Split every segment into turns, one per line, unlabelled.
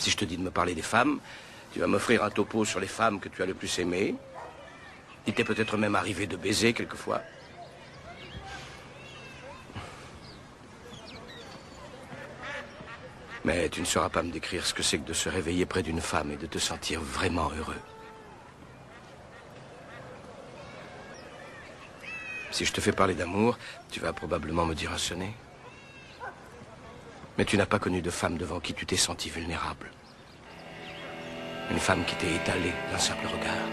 Si je te dis de me parler des femmes, tu vas m'offrir un topo sur les femmes que tu as le plus aimées. Il t'est peut-être même arrivé de baiser quelquefois. Mais tu ne sauras pas me décrire ce que c'est que de se réveiller près d'une femme et de te sentir vraiment heureux. Si je te fais parler d'amour, tu vas probablement me dire un sonnet. Mais tu n'as pas connu de femme devant qui tu t'es senti vulnérable. Une femme qui t'est étalée d'un simple regard.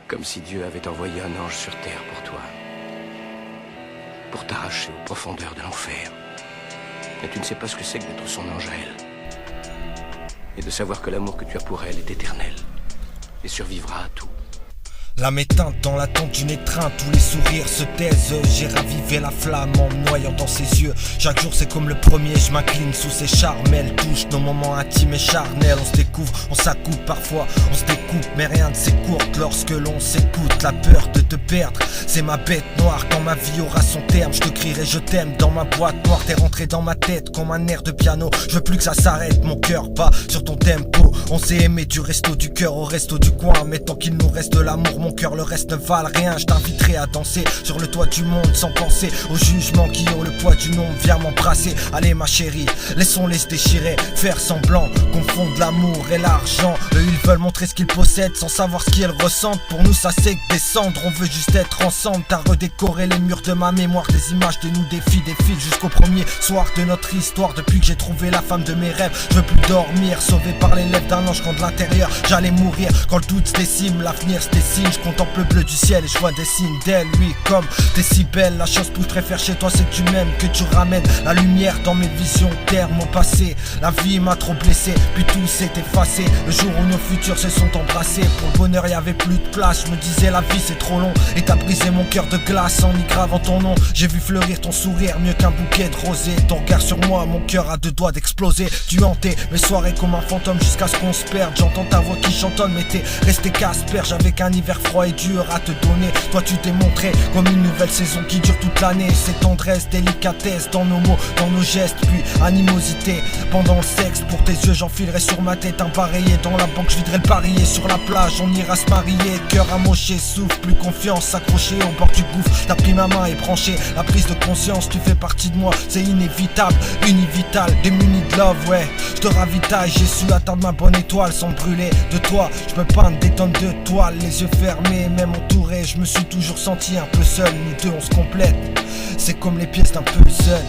Comme si Dieu avait envoyé un ange sur terre pour toi. Pour t'arracher aux profondeurs de l'enfer. Mais tu ne sais pas ce que c'est que d'être son ange à elle. Et de savoir que l'amour que tu as pour elle est éternel. Et survivra à tout.
L'âme éteinte dans l'attente d'une étreinte, tous les sourires se taisent. J'ai ravivé la flamme en me noyant dans ses yeux. Chaque jour c'est comme le premier, je m'incline sous ses charmes. Elle touche nos moments intimes et charnels. On se découvre, on s'accoupe parfois, on se découpe, mais rien ne s'écourte lorsque l'on s'écoute. La peur de te perdre, c'est ma bête noire. Quand ma vie aura son terme, je te crierai je t'aime dans ma boîte noire. T'es rentré dans ma tête comme un air de piano. Je veux plus que ça s'arrête, mon cœur bat sur ton tempo. On s'est aimé du resto du cœur au resto du coin. Mais tant qu'il nous reste de l'amour, mon cœur, le reste ne valent rien. Je t'inviterai à danser sur le toit du monde sans penser aux jugements qui ont le poids du nombre. Viens m'embrasser, allez ma chérie, laissons-les se déchirer, faire semblant, confondre l'amour et l'argent. Eux ils veulent montrer ce qu'ils possèdent sans savoir ce qu'ils ressentent. Pour nous ça c'est que des cendres, on veut juste être ensemble. T'as redécoré les murs de ma mémoire, des images de nous défilent jusqu'au premier soir de notre histoire. Depuis que j'ai trouvé la femme de mes rêves, je veux plus dormir, sauvé par les lèvres d'un ange quand de l'intérieur j'allais mourir. Quand le doute se décime, l'avenir se dessine. Je contemple le bleu du ciel et je vois des signes d'elle. Oui, comme t'es si belle, la chose que je préfère chez toi c'est que tu m'aimes, que tu ramènes la lumière dans mes visions, terre mon passé. La vie m'a trop blessé, puis tout s'est effacé. Le jour où nos futurs se sont embrassés, pour le bonheur y avait plus de place. Je me disais la vie c'est trop long, et t'as brisé mon cœur de glace en y gravant ton nom. J'ai vu fleurir ton sourire mieux qu'un bouquet de rosée. Ton regard sur moi, mon cœur a deux doigts d'exploser. Tu hantais mes soirées comme un fantôme jusqu'à ce qu'on se perde. J'entends ta voix qui chantonne, mais t'es resté qu'asperge avec un hiver froid et dur à te donner. Toi tu t'es montré comme une nouvelle saison qui dure toute l'année. C'est tendresse, délicatesse dans nos mots, dans nos gestes, puis animosité pendant le sexe. Pour tes yeux j'enfilerai sur ma tête un pareillet. Dans la banque je viderai le parier. Sur la plage on ira se marier. Cœur amoché, souffle, plus confiance, accroché au bord du gouffre. T'as pris ma main et branché la prise de conscience. Tu fais partie de moi, c'est inévitable, univital, démuni de love, ouais. Je te ravitaille, j'ai su atteindre ma bonne étoile sans brûler de toi. Je peux peindre des tonnes de toiles, les yeux fermés, même entouré. Je me suis toujours senti un peu seul, nous deux on se complète. C'est comme les pièces d'un puzzle.